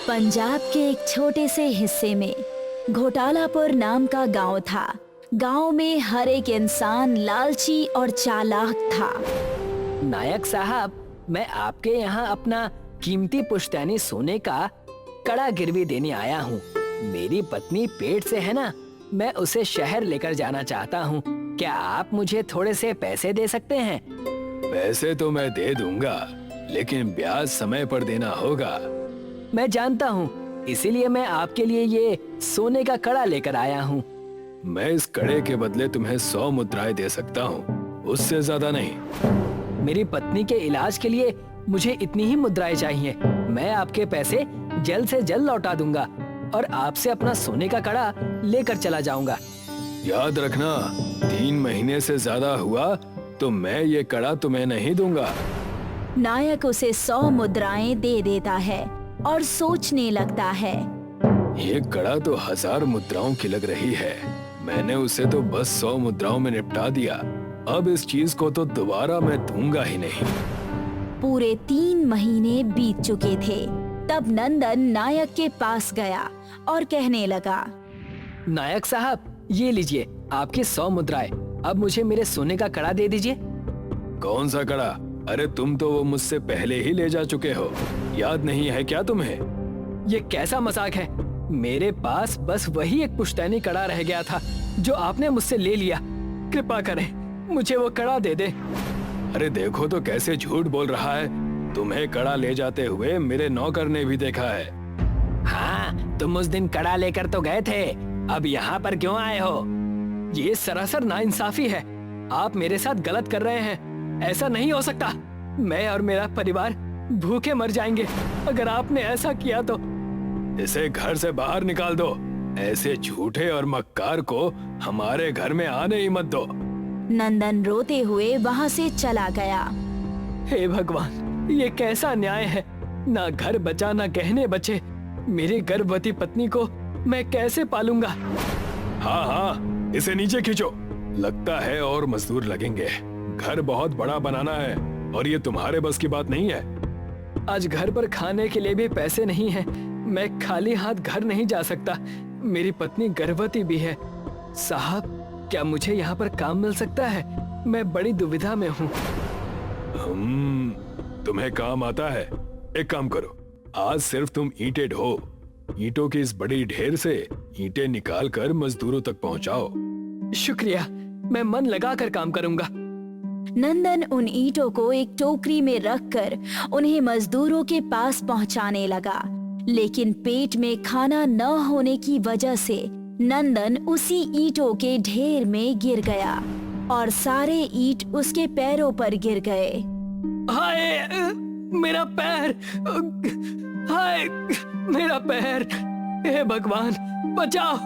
पंजाब के एक छोटे से हिस्से में घोटालापुर नाम का गांव था। गांव में हर एक इंसान लालची और चालाक था। नायक साहब, मैं आपके यहाँ अपना कीमती पुश्तैनी सोने का कड़ा गिरवी देने आया हूँ। मेरी पत्नी पेट से है ना, मैं उसे शहर लेकर जाना चाहता हूँ। क्या आप मुझे थोड़े से पैसे दे सकते हैं? पैसे तो मैं दे दूंगा, लेकिन ब्याज समय पर देना होगा। मैं जानता हूँ, इसीलिए मैं आपके लिए ये सोने का कड़ा लेकर आया हूँ। मैं इस कड़े के बदले तुम्हें 100 मुद्राएं दे सकता हूँ, उससे ज्यादा नहीं। मेरी पत्नी के इलाज के लिए मुझे इतनी ही मुद्राएं चाहिए। मैं आपके पैसे जल्द से जल्द लौटा दूंगा और आपसे अपना सोने का कड़ा लेकर चला जाऊंगा। याद रखना, 3 महीने से ज्यादा हुआ तो मैं ये कड़ा तुम्हें नहीं दूंगा। नायक उसे 100 मुद्राएं दे देता है और सोचने लगता है, ये कड़ा तो 1000 मुद्राओं की लग रही है। मैंने उसे तो बस 100 मुद्राओं में निपटा दिया। अब इस चीज को तो दोबारा मैं दूंगा ही नहीं। पूरे 3 महीने बीत चुके थे। तब नंदन नायक के पास गया और कहने लगा, नायक साहब, ये लीजिए आपकी 100 मुद्राएं। अब मुझे मेरे सोने का कड़ा दे दीजिए। कौन सा कड़ा? अरे तुम तो वो मुझसे पहले ही ले जा चुके हो, याद नहीं है क्या तुम्हें? ये कैसा मजाक है? मेरे पास बस वही एक पुश्तैनी कड़ा रह गया था जो आपने मुझसे ले लिया। कृपा करें, मुझे वो कड़ा दे दे। अरे देखो तो कैसे झूठ बोल रहा है। तुम्हें कड़ा ले जाते हुए मेरे नौकर ने भी देखा है। हाँ, तुम उस दिन कड़ा लेकर तो गए थे, अब यहाँ पर क्यों आए हो? ये सरासर नाइंसाफी है। आप मेरे साथ गलत कर रहे हैं। ऐसा नहीं हो सकता। मैं और मेरा परिवार भूखे मर जाएंगे अगर आपने ऐसा किया तो। इसे घर से बाहर निकाल दो। ऐसे झूठे और मक्कार को हमारे घर में आने ही मत दो। नंदन रोते हुए वहाँ से चला गया। हे भगवान, ये कैसा न्याय है? ना घर बचा, ना गहने बचे। मेरी गर्भवती पत्नी को मैं कैसे पालूंगा? हाँ हाँ, इसे नीचे खींचो। लगता है और मजदूर लगेंगे। घर बहुत बड़ा बनाना है और ये तुम्हारे बस की बात नहीं है। आज घर पर खाने के लिए भी पैसे नहीं हैं। मैं खाली हाथ घर नहीं जा सकता। मेरी पत्नी गर्भवती भी है। साहब, क्या मुझे यहाँ पर काम मिल सकता है? मैं बड़ी दुविधा में हूँ। तुम्हें काम आता है? एक काम करो, आज सिर्फ तुम ईंटें ढो। ईंटों की इस बड़ी ढेर से ईंटें निकाल कर मजदूरों तक पहुँचाओ। शुक्रिया, मैं मन लगाकर काम करूँगा। नंदन उन ईंटों को एक टोकरी में रखकर उन्हें मजदूरों के पास पहुंचाने लगा, लेकिन पेट में खाना न होने की वजह से नंदन उसी ईंटों के ढेर में गिर गया और सारे ईंट उसके पैरों पर गिर गए। हाय, मेरा पैर! हाय, मेरा पैर! हे भगवान, बचाओ,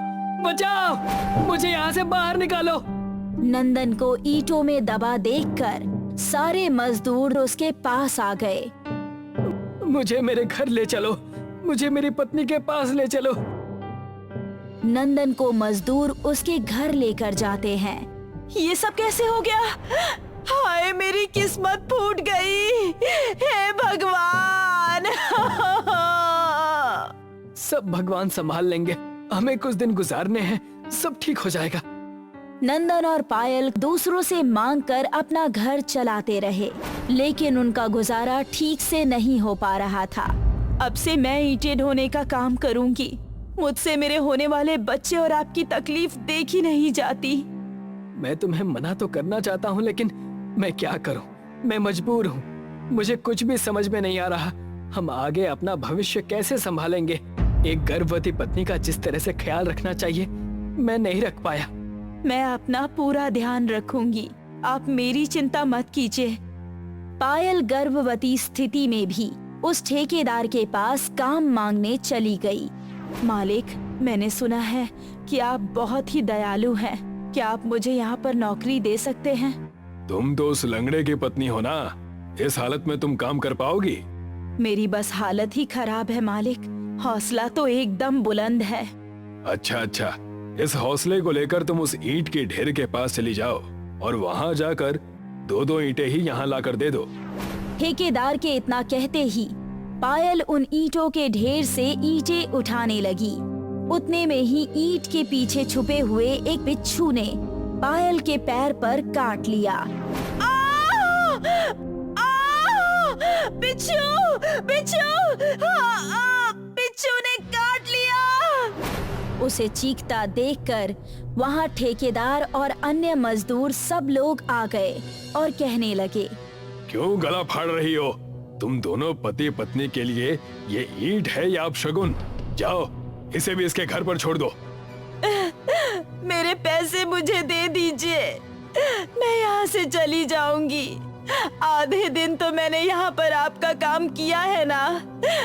बचाओ! मुझे यहाँ से बाहर निकालो। नंदन को ईंटों में दबा देखकर सारे मजदूर उसके पास आ गए। मुझे मेरे घर ले चलो, मुझे मेरी पत्नी के पास ले चलो। नंदन को मजदूर उसके घर लेकर जाते हैं। ये सब कैसे हो गया? हाय, मेरी किस्मत फूट गई। हे भगवान! सब भगवान संभाल लेंगे। हमें कुछ दिन गुजारने हैं, सब ठीक हो जाएगा। नंदन और पायल दूसरों से मांगकर अपना घर चलाते रहे, लेकिन उनका गुजारा ठीक से नहीं हो पा रहा था। अब से मैं ईंटें ढोने का काम करूंगी। मुझसे मेरे होने वाले बच्चे और आपकी तकलीफ देखी नहीं जाती। मैं तुम्हें मना तो करना चाहता हूँ, लेकिन मैं क्या करूँ? मैं मजबूर हूँ। मुझे कुछ भी समझ में नहीं आ रहा। हम आगे अपना भविष्य कैसे संभालेंगे? एक गर्भवती पत्नी का जिस तरह से ख्याल रखना चाहिए, मैं नहीं रख पाया। मैं अपना पूरा ध्यान रखूंगी, आप मेरी चिंता मत कीजिए। पायल गर्भवती स्थिति में भी उस ठेकेदार के पास काम मांगने चली गई। मालिक, मैंने सुना है कि आप बहुत ही दयालु हैं। क्या आप मुझे यहाँ पर नौकरी दे सकते हैं? तुम तो उस लंगड़े की पत्नी हो ना, इस हालत में तुम काम कर पाओगी? मेरी बस हालत ही खराब है मालिक, हौसला तो एकदम बुलंद है। अच्छा अच्छा, इस हौसले को लेकर तुम उस ईंट के ढेर के पास चली जाओ और वहाँ जाकर 2-2 ईंटें ही यहाँ लाकर दे दो। ठेकेदार के इतना कहते ही पायल उन ईंटों के ढेर से ईंटें उठाने लगी। उतने में ही ईंट के पीछे छुपे हुए एक बिच्छू ने पायल के पैर पर काट लिया। बिच्छू, बिच्छू, बिच्छू ने काट लिया। उसे चीखता देखकर वहाँ ठेकेदार और अन्य मजदूर सब लोग आ गए और कहने लगे, क्यों गला फाड़ रही हो? तुम दोनों पति पत्नी के लिए ये ईंट है या अपशगुन? जाओ, इसे भी इसके घर पर छोड़ दो। मेरे पैसे मुझे दे दीजिए, मैं यहाँ से चली जाऊंगी। आधे दिन तो मैंने यहाँ पर आपका काम किया है ना,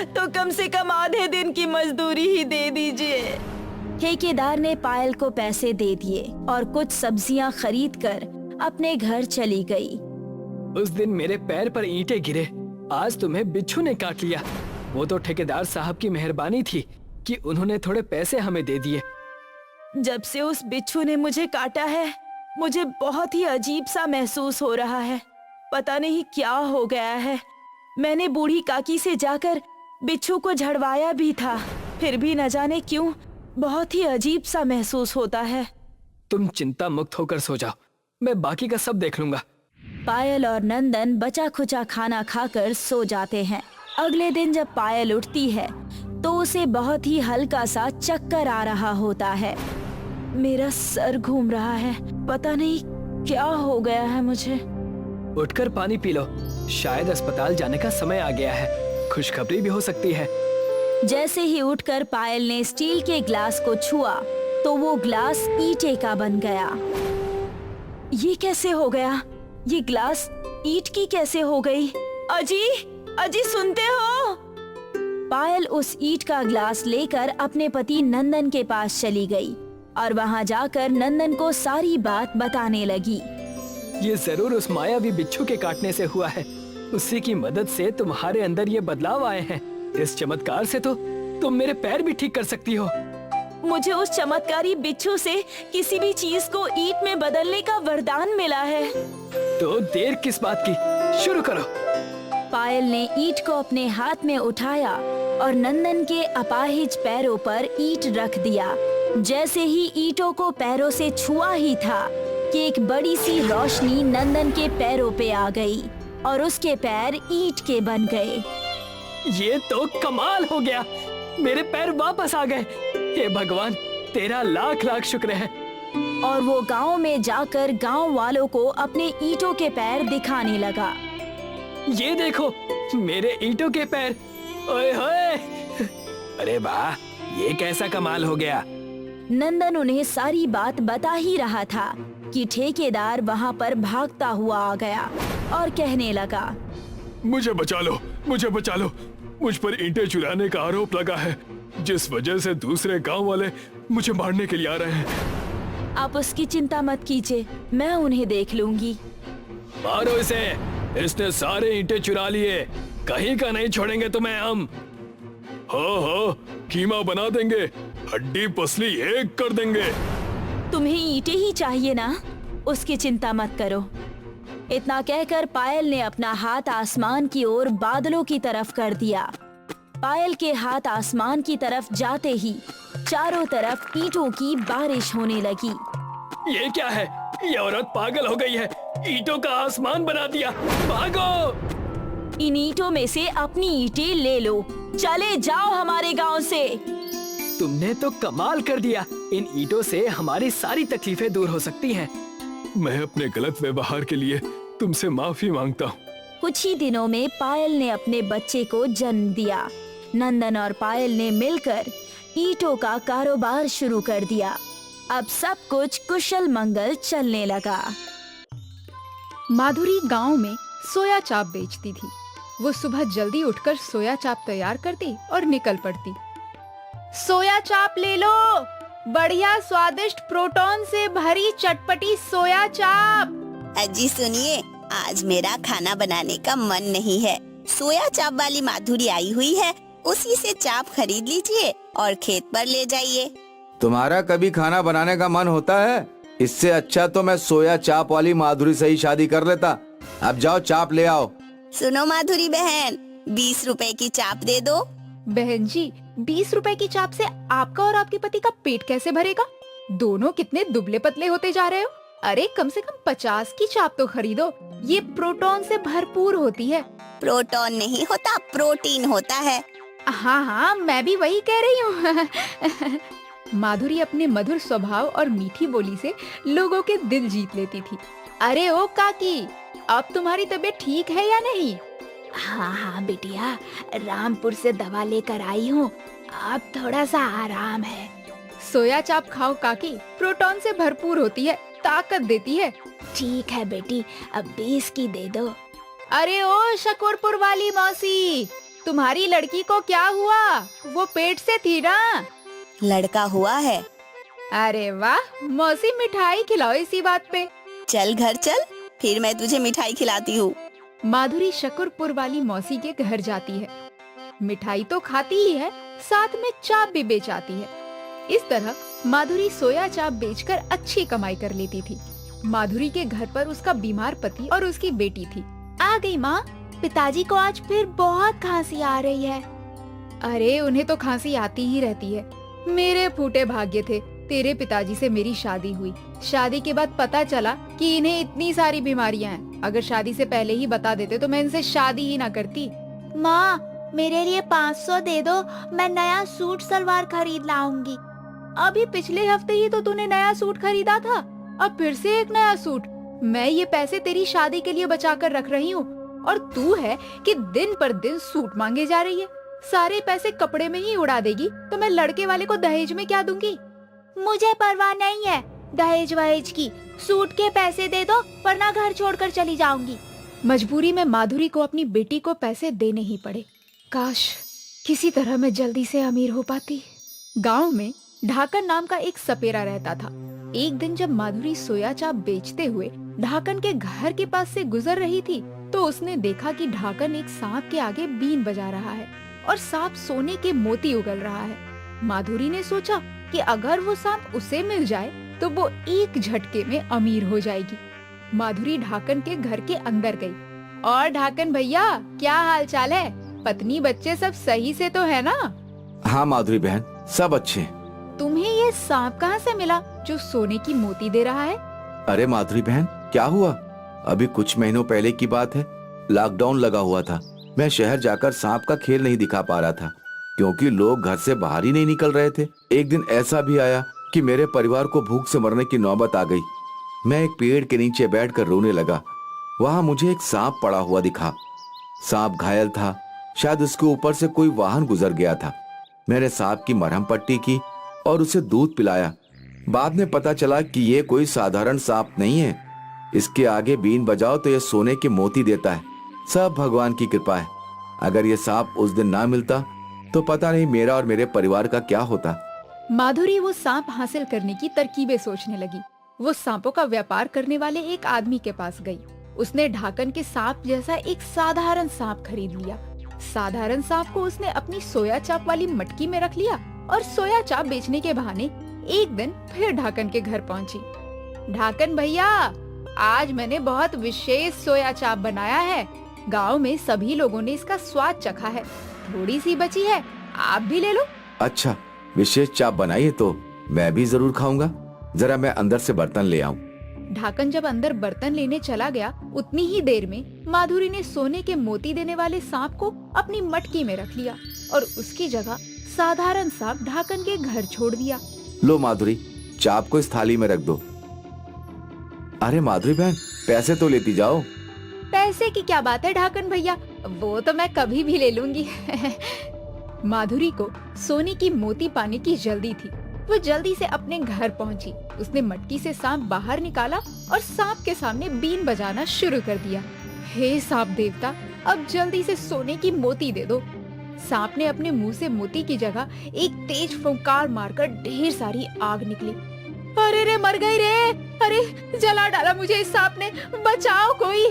तो कम से कम आधे दिन की मजदूरी ही दे दीजिए। ठेकेदार ने पायल को पैसे दे दिए और कुछ सब्जियां खरीद कर अपने घर चली गई। उस दिन मेरे पैर पर ईंटें गिरे, आज तुम्हें बिच्छू ने काट लिया। वो तो ठेकेदार साहब की मेहरबानी थी कि उन्होंने थोड़े पैसे हमें दे दिए। जब से उस बिच्छू ने मुझे काटा है, मुझे बहुत ही अजीब सा महसूस हो रहा है। पता नहीं क्या हो गया है। मैंने बूढ़ी काकी से जाकर बिच्छू को झड़वाया भी था, फिर भी न जाने क्यों बहुत ही अजीब सा महसूस होता है। तुम चिंता मुक्त होकर सो जाओ, मैं बाकी का सब देख लूंगा। पायल और नंदन बचा खुचा खाना खाकर सो जाते हैं। अगले दिन जब पायल उठती है तो उसे बहुत ही हल्का सा चक्कर आ रहा होता है। मेरा सर घूम रहा है, पता नहीं क्या हो गया है मुझे। उठकर पानी पी लो, शायद अस्पताल जाने का समय आ गया है। खुशखबरी भी हो सकती है। जैसे ही उठकर पायल ने स्टील के ग्लास को छुआ तो वो ग्लास ईंटे का बन गया। ये कैसे हो गया? ये ग्लास ईंट की कैसे हो गई? अजी, अजी सुनते हो? पायल उस ईंट का ग्लास लेकर अपने पति नंदन के पास चली गई और वहाँ जाकर नंदन को सारी बात बताने लगी। ये जरूर उस मायावी बिच्छू के काटने से हुआ है। उसी की मदद से तुम्हारे अंदर ये बदलाव आए हैं। इस चमत्कार से तो तुम मेरे पैर भी ठीक कर सकती हो। मुझे उस चमत्कारी बिच्छू से किसी भी चीज को ईंट में बदलने का वरदान मिला है। तो देर किस बात की, शुरू करो। पायल ने ईंट को अपने हाथ में उठाया और नंदन के अपाहिज पैरों पर ईंट रख दिया। जैसे ही ईंटों को पैरों से छुआ ही था कि एक बड़ी सी रोशनी नंदन के पैरों पे आ गई और उसके पैर ईंट के बन गए। ये तो कमाल हो गया, मेरे पैर वापस आ गए। हे भगवान, तेरा लाख लाख शुक्र है। और वो गांव में जाकर गांव वालों को अपने ईंटों के पैर दिखाने लगा। ये देखो मेरे ईंटों के पैर। ओए होए, अरे वाह, ये कैसा कमाल हो गया। नंदन उन्हें सारी बात बता ही रहा था कि ठेकेदार वहाँ पर भागता हुआ आ गया और कहने लगा, मुझे बचा लो, मुझे बचा लो। मुझ पर ईंटें चुराने का आरोप लगा है, जिस वजह से दूसरे गांव वाले मुझे मारने के लिए आ रहे हैं। आप उसकी चिंता मत कीजिए, मैं उन्हें देख लूंगी। मारो इसे, इसने सारे ईंटें चुरा लिए, कहीं का नहीं छोड़ेंगे तुम्हें हम। हो, कीमा बना देंगे, हड्डी पसली एक कर देंगे। तुम्हें ईंटें ही चाहिए ना, उसकी चिंता मत करो। इतना कहकर पायल ने अपना हाथ आसमान की ओर बादलों की तरफ कर दिया। पायल के हाथ आसमान की तरफ जाते ही चारों तरफ ईंटों की बारिश होने लगी। ये क्या है? ये औरत पागल हो गई है, ईंटों का आसमान बना दिया। भागो! इन ईंटों में से अपनी ईंटें ले लो, चले जाओ हमारे गांव से। तुमने तो कमाल कर दिया। इन ईंटों से हमारी सारी तकलीफें दूर हो सकती हैं। मैं अपने गलत व्यवहार के लिए तुमसे माफी मांगता हूँ। कुछ ही दिनों में पायल ने अपने बच्चे को जन्म दिया। नंदन और पायल ने मिलकर ईंटों का कारोबार शुरू कर दिया। अब सब कुछ कुशल मंगल चलने लगा। माधुरी गांव में सोया चाप बेचती थी। वो सुबह जल्दी उठकर सोया चाप तैयार करती और निकल पड़ती। सोया चाप ले लो, बढ़िया स्वादिष्ट प्रोटीन से भरी चटपटी सोया चाप। अजी सुनिए, आज मेरा खाना बनाने का मन नहीं है। सोया चाप वाली माधुरी आई हुई है, उसी से चाप खरीद लीजिए और खेत पर ले जाइए। तुम्हारा कभी खाना बनाने का मन होता है? इससे अच्छा तो मैं सोया चाप वाली माधुरी से ही शादी कर लेता। अब जाओ चाप ले आओ। सुनो माधुरी बहन, 20 रुपए की चाप दे दो। बहन जी, 20 रुपए की चाप से आपका और आपके पति का पेट कैसे भरेगा? दोनों कितने दुबले पतले होते जा रहे हो। अरे कम से कम 50 की चाप तो खरीदो, ये प्रोटॉन से भरपूर होती है। प्रोटॉन नहीं होता, प्रोटीन होता है। हाँ हाँ, मैं भी वही कह रही हूँ। माधुरी अपने मधुर स्वभाव और मीठी बोली से लोगों के दिल जीत लेती थी। अरे ओ काकी, अब तुम्हारी तबीयत ठीक है या नहीं? हाँ हाँ बिटिया, रामपुर से दवा लेकर आई हूँ, अब थोड़ा सा आराम है। सोया चाप खाओ काकी, प्रोटॉन से भरपूर होती है, ताकत देती है। ठीक है बेटी, अब 20 की दे दो। अरे ओ शकरपुर वाली मौसी, तुम्हारी लड़की को क्या हुआ? वो पेट से थी ना? लड़का हुआ है। अरे वाह मौसी, मिठाई खिलाओ इसी बात पे। चल घर चल, फिर मैं तुझे मिठाई खिलाती हूँ। माधुरी शकरपुर वाली मौसी के घर जाती है। मिठाई तो खाती ही है, साथ में चाप भी बेच आती है। इस तरह माधुरी सोया चाप बेचकर अच्छी कमाई कर लेती थी। माधुरी के घर पर उसका बीमार पति और उसकी बेटी थी। आ गई माँ, पिताजी को आज फिर बहुत खांसी आ रही है। अरे उन्हें तो खांसी आती ही रहती है। मेरे फूटे भाग्य थे, तेरे पिताजी से मेरी शादी हुई। शादी के बाद पता चला कि इन्हें इतनी सारी बीमारियां हैं। अगर शादी से पहले ही बता देते तो मैं इनसे शादी ही ना करती। माँ, मेरे लिए 500 दे दो, मैं नया सूट सलवार खरीद लाऊंगी। अभी पिछले हफ्ते ही तो तूने नया सूट खरीदा था, अब फिर से एक नया सूट। मैं ये पैसे तेरी शादी के लिए बचा कर रख रही हूँ, और तू है कि दिन पर दिन सूट मांगे जा रही है। सारे पैसे कपड़े में ही उड़ा देगी तो मैं लड़के वाले को दहेज में क्या दूंगी? मुझे परवाह नहीं है दहेज वहेज की, सूट के पैसे दे दो वरना घर छोड़कर चली जाऊंगी। मजबूरी में माधुरी को अपनी बेटी को पैसे देने ही पड़े। काश किसी तरह मैं जल्दी से अमीर हो पाती। गांव में ढाकन नाम का एक सपेरा रहता था। एक दिन जब माधुरी सोया चाप बेचते हुए ढाकन के घर के पास से गुजर रही थी तो उसने देखा कि ढाकन एक सांप के आगे बीन बजा रहा है और सांप सोने के मोती उगल रहा है। माधुरी ने सोचा कि अगर वो सांप उसे मिल जाए तो वो एक झटके में अमीर हो जाएगी। माधुरी ढाकन के घर के अंदर गई। और ढाकन भैया, क्या हाल चाल है? पत्नी बच्चे सब सही से तो है ना? हाँ माधुरी बहन, सब अच्छे हैं। तुम्हें ये सांप कहाँ से मिला जो सोने की मोती दे रहा है? अरे माधुरी बहन, क्या हुआ? अभी कुछ महीनों पहले की बात है। लॉकडाउन लगा हुआ था। मैं शहर जाकर सांप का खेल नहीं दिखा पा रहा था क्योंकि लोग घर से बाहर ही नहीं निकल रहे थे। एक दिन ऐसा भी आया कि मेरे परिवार को भूख से मरने की नौबत आ गई। मैं एक पेड़ के नीचे बैठकर रोने लगा। वहां मुझे एक सांप पड़ा हुआ दिखा। सांप घायल था, शायद उसके ऊपर से कोई वाहन गुजर गया था। मैंने सांप की मरहम पट्टी की और उसे दूध पिलाया। बाद में पता चला कि ये कोई साधारण सांप नहीं है। इसके आगे बीन बजाओ तो ये सोने के मोती देता है। सब भगवान की कृपा है। अगर ये सांप उस दिन ना मिलता तो पता नहीं मेरा और मेरे परिवार का क्या होता। माधुरी वो सांप हासिल करने की तरकीबें सोचने लगी। वो सांपों का व्यापार करने वाले एक आदमी के पास गई। उसने ढाकन के सांप जैसा एक साधारण सांप खरीद लिया। साधारण सांप को उसने अपनी सोया चाप वाली मटकी में रख लिया और सोया चाप बेचने के बहाने एक दिन फिर ढाकन के घर पहुंची। ढाकन भैया, आज मैंने बहुत विशेष सोया चाप बनाया है। गांव में सभी लोगों ने इसका स्वाद चखा है। थोड़ी सी बची है, आप भी ले लो। अच्छा, विशेष चाप बनाई है तो मैं भी जरूर खाऊंगा। जरा मैं अंदर से बर्तन ले आऊं। ढाकन जब अंदर बर्तन लेने चला गया, उतनी ही देर में माधुरी ने सोने के मोती देने वाले सांप को अपनी मटकी में रख लिया और उसकी जगह साधारण सांप ढाकन के घर छोड़ दिया। लो माधुरी, चाप को इस थाली में रख दो। अरे माधुरी बहन, पैसे तो लेती जाओ। पैसे की क्या बात है ढाकन भैया, वो तो मैं कभी भी ले लूंगी। माधुरी को सोने की मोती पाने की जल्दी थी। वो जल्दी से अपने घर पहुंची। उसने मटकी से सांप बाहर निकाला और सांप के सामने बीन बजाना शुरू कर दिया। हे सांप देवता, अब जल्दी से सोने की मोती दे दो। सांप ने अपने मुंह से मोती की जगह एक तेज फुंकार मारकर ढेर सारी आग निकली। अरे रे, मर गई रे। अरे जला डाला मुझे इस सांप ने, बचाओ कोई।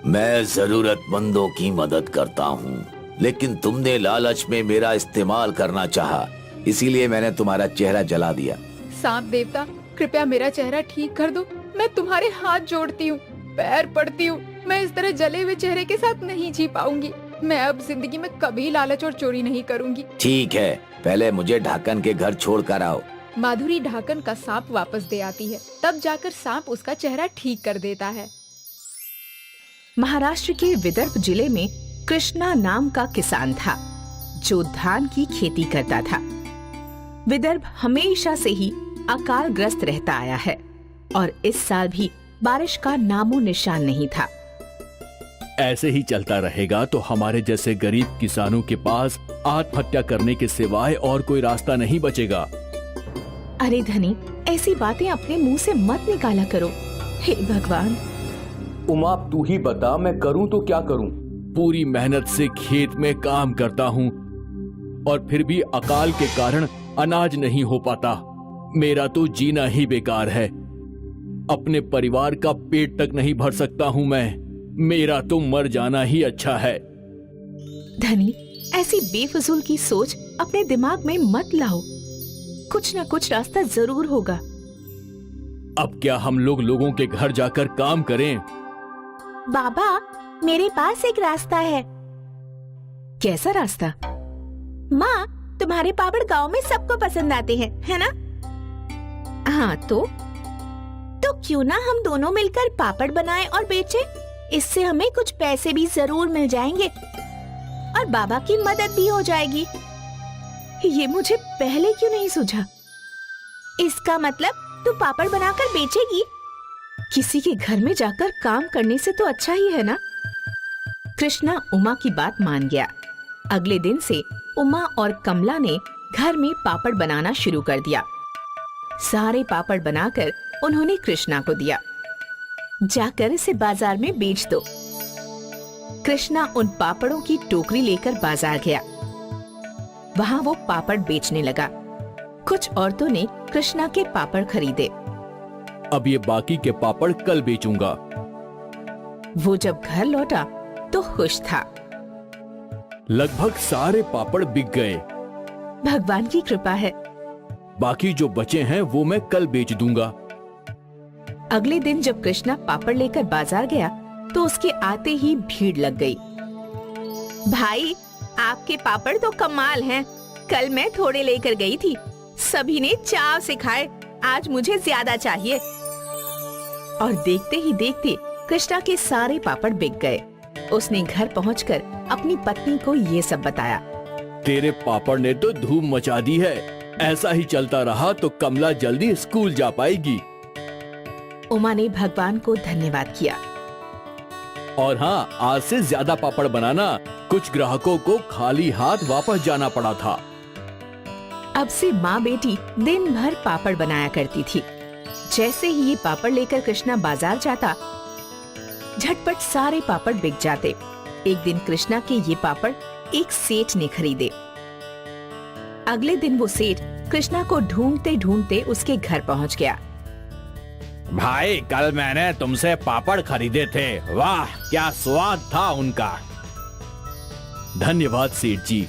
मैं जरूरतमंदों की मदद करता हूँ, लेकिन तुमने लालच में मेरा इस्तेमाल करना चाहा, इसीलिए मैंने तुम्हारा चेहरा जला दिया। सांप देवता, कृपया मेरा चेहरा ठीक कर दो। मैं तुम्हारे हाथ जोड़ती हूँ, पैर पड़ती हूँ। मैं इस तरह जले हुए चेहरे के साथ नहीं जी पाऊंगी। मैं अब जिंदगी में कभी लालच और चोरी नहीं करूंगी। ठीक है, पहले मुझे ढाकन के घर छोड़ कर आओ। माधुरी ढाकन का सांप वापस दे आती है। तब जाकर सांप उसका चेहरा ठीक कर देता है। महाराष्ट्र के विदर्भ जिले में कृष्णा नाम का किसान था जो धान की खेती करता था। विदर्भ हमेशा से ही अकाल ग्रस्त रहता आया है और इस साल भी बारिश का नामो निशान नहीं था। ऐसे ही चलता रहेगा तो हमारे जैसे गरीब किसानों के पास आत्महत्या करने के सिवाय और कोई रास्ता नहीं बचेगा। अरे धनी, ऐसी बातें अपने मुंह से मत निकाला करो। हे भगवान। उमा, तू ही बता, मैं करूं तो क्या करूं? पूरी मेहनत से खेत में काम करता हूं और फिर भी अकाल के कारण अनाज नहीं हो पाता। मेरा तो जीना ही बेकार है। अपने परिवार का पेट तक नहीं भर सकता हूं मैं। मेरा तो मर जाना ही अच्छा है। धनी, ऐसी बेफजूल की सोच अपने दिमाग में मत लाओ। कुछ न कुछ रास्ता जरूर होगा। अब क्या हम लोगों के घर जाकर काम करें? बाबा, मेरे पास एक रास्ता है। कैसा रास्ता? माँ, तुम्हारे पापड़ गांव में सबको पसंद आते हैं, है ना? हाँ, तो क्यों ना हम दोनों मिलकर पापड़ बनाएं और बेचें? इससे हमें कुछ पैसे भी जरूर मिल जाएंगे और बाबा की मदद भी हो जाएगी। ये मुझे पहले क्यों नहीं सूझा? इसका मतलब तू पापड़ बनाकर बेचेगी? किसी के घर में जाकर काम करने से तो अच्छा ही है ना? कृष्णा उमा की बात मान गया। अगले दिन से उमा और कमला ने घर में पापड़ बनाना शुरू कर दिया। सारे पापड़ बनाकर उन्होंने कृष्णा को दिया। जाकर इसे बाजार में बेच दो। कृष्णा उन पापड़ों की टोकरी लेकर बाजार गया। वहाँ वो पापड़ बेचने लगा। कुछ औरतों ने कृष्णा के पापड़ खरीदे। अब ये बाकी के पापड़ कल बेचूंगा। वो जब घर लौटा तो खुश था। लगभग सारे पापड़ बिक गए। भगवान की कृपा है। बाकी जो बचे हैं वो मैं कल बेच दूंगा। अगले दिन जब कृष्णा पापड़ लेकर बाजार गया तो उसके आते ही भीड़ लग गई। भाई, आपके पापड़ तो कमाल हैं। कल मैं थोड़े लेकर गई थी, सभी ने चाव से खाए। आज मुझे ज्यादा चाहिए। और देखते ही देखते कृष्णा के सारे पापड़ बिक गए। उसने घर पहुंचकर अपनी पत्नी को ये सब बताया। तेरे पापड़ ने तो धूम मचा दी है। ऐसा ही चलता रहा तो कमला जल्दी स्कूल जा पाएगी। उमा ने भगवान को धन्यवाद किया। और हाँ, आज से ज्यादा पापड़ बनाना। कुछ ग्राहकों को खाली हाथ वापस जाना पड़ा था। अब से माँ बेटी दिन भर पापड़ बनाया करती थी। जैसे ही ये पापड़ लेकर कृष्णा बाजार जाता, झटपट सारे पापड़ बिक जाते। एक दिन कृष्णा के ये पापड़ एक सेठ ने खरीदे। अगले दिन वो सेठ कृष्णा को ढूंढते ढूंढते उसके घर पहुंच गया। भाई, कल मैंने तुमसे पापड़ खरीदे थे। वाह, क्या स्वाद था उनका। धन्यवाद सेठ जी।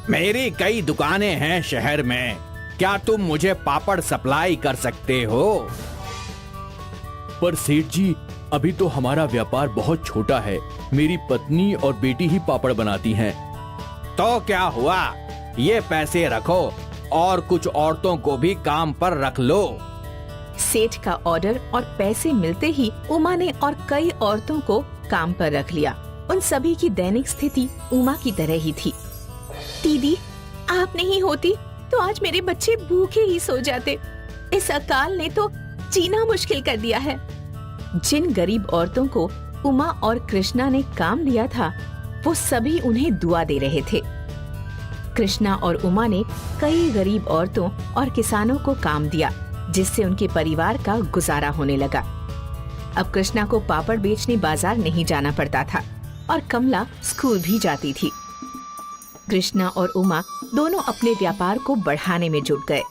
मेरी कई दुकानें हैं शहर में। क्या तुम मुझे पापड़ सप्लाई कर सकते हो? पर सेठ जी, अभी तो हमारा व्यापार बहुत छोटा है। मेरी पत्नी और बेटी ही पापड़ बनाती हैं। तो क्या हुआ, ये पैसे रखो और कुछ औरतों को भी काम पर रख लो। सेठ का ऑर्डर और पैसे मिलते ही उमा ने और कई औरतों को काम पर रख लिया। उन सभी की दैनिक स्थिति उमा की तरह ही थी। दीदी, आप नहीं होती तो आज मेरे बच्चे भूखे ही सो जाते। इस अकाल ने तो जीना मुश्किल कर दिया है। जिन गरीब औरतों को उमा और कृष्णा ने काम दिया था, वो सभी उन्हें दुआ दे रहे थे। कृष्णा और उमा ने कई गरीब औरतों और किसानों को काम दिया, जिससे उनके परिवार का गुजारा होने लगा। अब कृष्णा को पापड़ बेचने बाजार नहीं जाना पड़ता था और कमला स्कूल भी जाती थी। कृष्णा और उमा दोनों अपने व्यापार को बढ़ाने में जुट गए।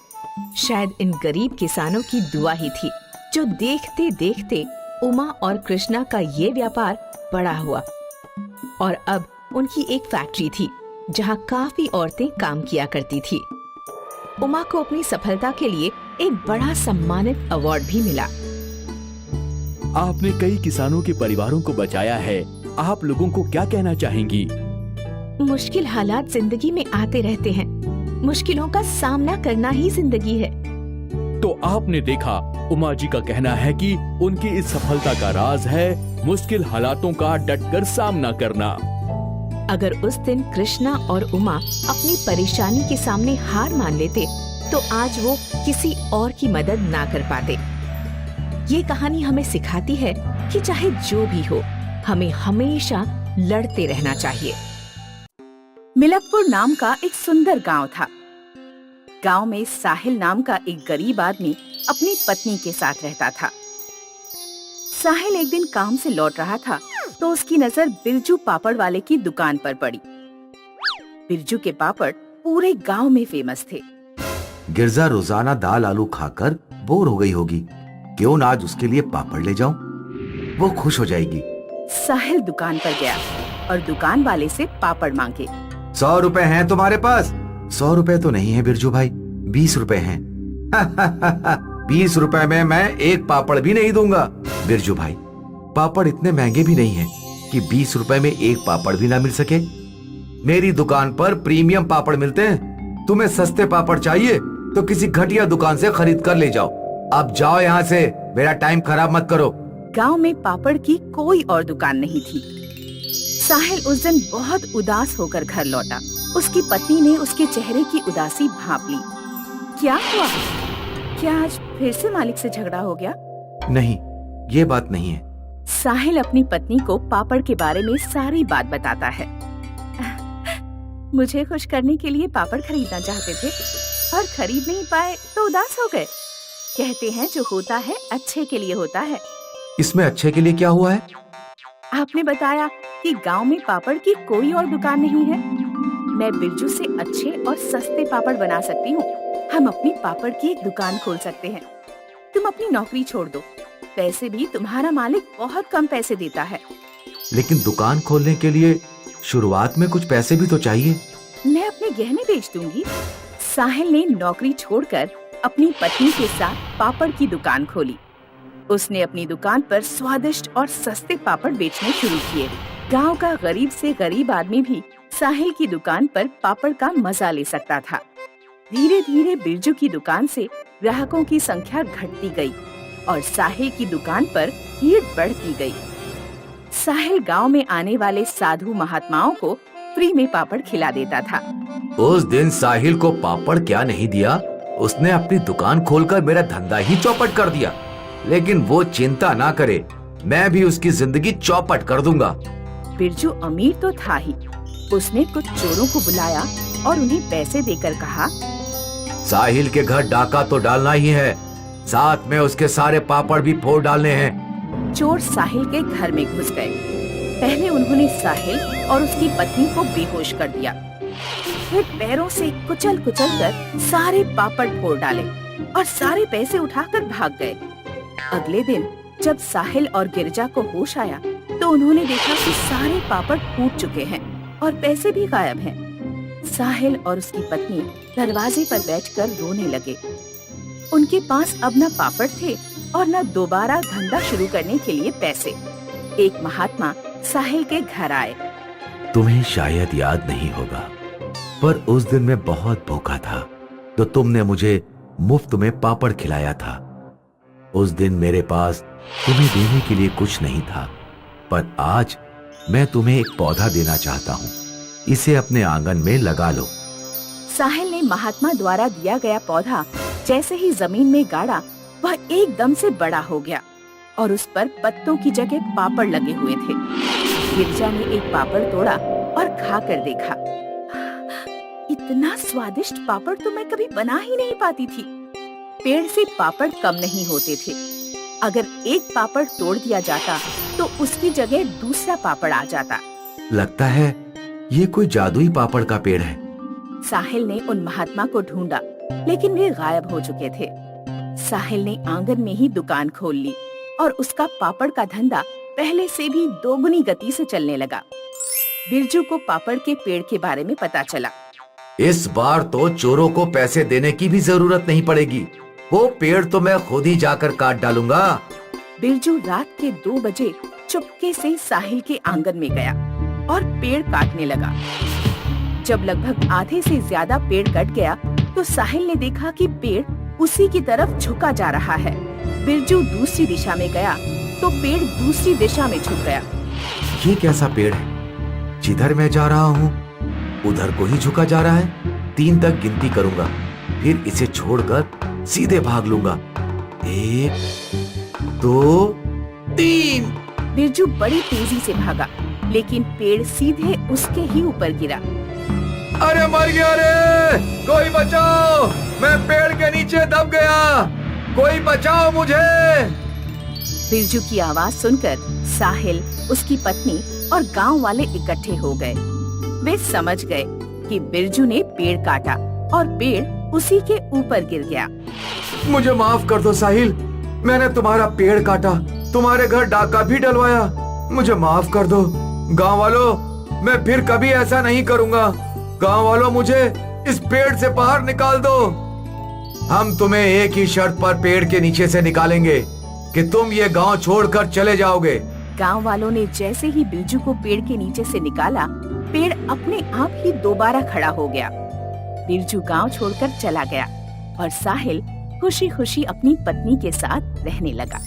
शायद इन गरीब किसानों की दुआ ही थी जो देखते देखते उमा और कृष्णा का ये व्यापार बड़ा हुआ और अब उनकी एक फैक्ट्री थी जहाँ काफी औरतें काम किया करती थी। उमा को अपनी सफलता के लिए एक बड़ा सम्मानित अवार्ड भी मिला। आपने कई किसानों के परिवारों को बचाया है। आप लोगों को क्या कहना चाहेंगी? मुश्किल हालात जिंदगी में आते रहते हैं। मुश्किलों का सामना करना ही जिंदगी है। तो आपने देखा, उमा जी का कहना है कि उनकी इस सफलता का राज है मुश्किल हालातों का डटकर सामना करना। अगर उस दिन कृष्णा और उमा अपनी परेशानी के सामने हार मान लेते तो आज वो किसी और की मदद ना कर पाते। ये कहानी हमें सिखाती है कि चाहे जो भी हो, हमें हमेशा लड़ते रहना चाहिए। मिलकपुर नाम का एक सुंदर गांव था। गांव में साहिल नाम का एक गरीब आदमी अपनी पत्नी के साथ रहता था। साहिल एक दिन काम से लौट रहा था तो उसकी नजर बिरजू पापड़ वाले की दुकान पर पड़ी। बिरजू के पापड़ पूरे गांव में फेमस थे। गिरजा रोजाना दाल आलू खाकर बोर हो गई होगी, क्यों ना आज उसके लिए पापड़ ले जाऊं? वो खुश हो जाएगी। साहिल दुकान पर गया और दुकान वाले से पापड़ मांगे। 100 रुपए हैं तुम्हारे पास? 100 रुपए तो नहीं है बिरजू भाई, 20 रुपए हैं। 20 रुपए में मैं एक पापड़ भी नहीं दूंगा। बिरजू भाई, पापड़ इतने महंगे भी नहीं हैं कि 20 रुपए में एक पापड़ भी ना मिल सके। मेरी दुकान पर प्रीमियम पापड़ मिलते हैं। तुम्हें सस्ते पापड़ चाहिए तो किसी घटिया दुकान से खरीद कर ले जाओ। अब जाओ यहाँ से, मेरा टाइम खराब मत करो। गांव में पापड़ की कोई और दुकान नहीं थी। साहिल उस दिन बहुत उदास होकर घर लौटा। उसकी पत्नी ने उसके चेहरे की उदासी भांप ली। क्या हुआ? क्या आज फिर से मालिक से झगड़ा हो गया? नहीं, ये बात नहीं है। साहिल अपनी पत्नी को पापड़ के बारे में सारी बात बताता है। मुझे खुश करने के लिए पापड़ खरीदना चाहते थे और खरीद नहीं पाए तो उदास हो गए। कहते हैं जो होता है अच्छे के लिए होता है। इसमें अच्छे के लिए क्या हुआ है? आपने बताया कि गांव में पापड़ की कोई और दुकान नहीं है। मैं बिरजू से अच्छे और सस्ते पापड़ बना सकती हूँ। हम अपनी पापड़ की एक दुकान खोल सकते हैं। तुम अपनी नौकरी छोड़ दो। पैसे भी तुम्हारा मालिक बहुत कम पैसे देता है। लेकिन दुकान खोलने के लिए शुरुआत में कुछ पैसे भी तो चाहिए। मैं अपने गहने बेच दूंगी। साहिल ने नौकरी छोड़कर अपनी पत्नी के साथ पापड़ की दुकान खोली। उसने अपनी दुकान पर स्वादिष्ट और सस्ते पापड़ बेचने शुरू किए। गांव का गरीब से गरीब आदमी भी साहिल की दुकान पर पापड़ का मजा ले सकता था। धीरे धीरे बिरजू की दुकान से ग्राहकों की संख्या घटती गई और साहिल की दुकान पर भीड़ बढ़ती गई। साहिल गांव में आने वाले साधु महात्माओं को फ्री में पापड़ खिला देता था। उस दिन साहिल को पापड़ क्या नहीं दिया, उसने अपनी दुकान खोलकर मेरा धंधा ही चौपट कर दिया। लेकिन वो चिंता ना करे, मैं भी उसकी जिंदगी चौपट कर दूंगा। बिरजू अमीर तो था ही। उसने कुछ चोरों को बुलाया और उन्हें पैसे देकर कहा, साहिल के घर डाका तो डालना ही है, साथ में उसके सारे पापड़ भी फोड़ डालने हैं। चोर साहिल के घर में घुस गए। पहले उन्होंने साहिल और उसकी पत्नी को बेहोश कर दिया। फिर पैरों से कुचल कुचल कर सारे पापड़ फोड़ डाले और सारे पैसे उठाकर भाग गए। अगले दिन जब साहिल और गिरजा को होश आया तो उन्होंने देखा कि सारे पापड़ फूट चुके हैं और पैसे भी गायब हैं। साहिल और उसकी पत्नी दरवाजे पर बैठकर रोने लगे। उनके पास अब न पापड़ थे और न दोबारा धंधा शुरू करने के लिए पैसे। एक महात्मा साहिल के घर आए। तुम्हें शायद याद नहीं होगा, पर उस दिन मैं बहुत भूखा था तो तुमने मुझे मुफ्त में पापड़ खिलाया था। उस दिन मेरे पास तुम्हें देने के लिए कुछ नहीं था, पर आज मैं तुम्हें एक पौधा देना चाहता हूँ। इसे अपने आंगन में लगा लो। साहिल ने महात्मा द्वारा दिया गया पौधा जैसे ही जमीन में गाड़ा, वह एकदम से बड़ा हो गया और उस पर पत्तों की जगह पापड़ लगे हुए थे। गिरजा ने एक पापड़ तोड़ा और खाकर देखा। इतना स्वादिष्ट पापड़ तो मैं कभी बना ही नहीं पाती थी। पेड़ से पापड़ कम नहीं होते थे। अगर एक पापड़ तोड़ दिया जाता तो उसकी जगह दूसरा पापड़ आ जाता। लगता है ये कोई जादुई पापड़ का पेड़ है। साहिल ने उन महात्मा को ढूंढा, लेकिन वे गायब हो चुके थे। साहिल ने आंगन में ही दुकान खोल ली और उसका पापड़ का धंधा पहले से भी दोगुनी गति से चलने लगा। बिरजू को पापड़ के पेड़ के बारे में पता चला। इस बार तो चोरों को पैसे देने की भी जरूरत नहीं पड़ेगी। वो पेड़ तो मैं खुद ही जाकर काट डालूंगा। बिरजू रात के 2 बजे चुपके से साहिल के आंगन में गया और पेड़ काटने लगा। जब लगभग आधे से ज्यादा पेड़ कट गया तो साहिल ने देखा कि पेड़ उसी की तरफ झुका जा रहा है। बिरजू दूसरी दिशा में गया तो पेड़ दूसरी दिशा में झुक गया। ये कैसा पेड़ है? जिधर मैं जा रहा हूँ उधर को ही झुका जा रहा है। 3 तक गिनती करूंगा, फिर इसे छोड़कर सीधे भाग लूंगा। 1 2 3। बिरजू बड़ी तेजी से भागा, लेकिन पेड़ सीधे उसके ही ऊपर गिरा। अरे मर गया रे! कोई बचाओ! मैं पेड़ के नीचे दब गया। कोई बचाओ मुझे! बिरजू की आवाज सुनकर साहिल, उसकी पत्नी और गांव वाले इकट्ठे हो गए। वे समझ गए कि बिरजू ने पेड़ काटा और पेड़ उसी के ऊपर गिर गया। मुझे माफ कर दो साहिल, मैंने तुम्हारा पेड़ काटा, तुम्हारे घर डाका भी डलवाया। मुझे माफ कर दो। गांव वालों, मैं फिर कभी ऐसा नहीं करूंगा। गांव वालों, मुझे इस पेड़ से बाहर निकाल दो। हम तुम्हें एक ही शर्त पर पेड़ के नीचे से निकालेंगे कि तुम ये गांव छोड़कर चले जाओगे। गांव वालों ने जैसे ही बिरजू को पेड़ के नीचे से निकाला, पेड़ अपने आप ही दोबारा खड़ा हो गया। बिरजू गांव छोड़कर चला गया और साहिल खुशी खुशी अपनी पत्नी के साथ रहने लगा।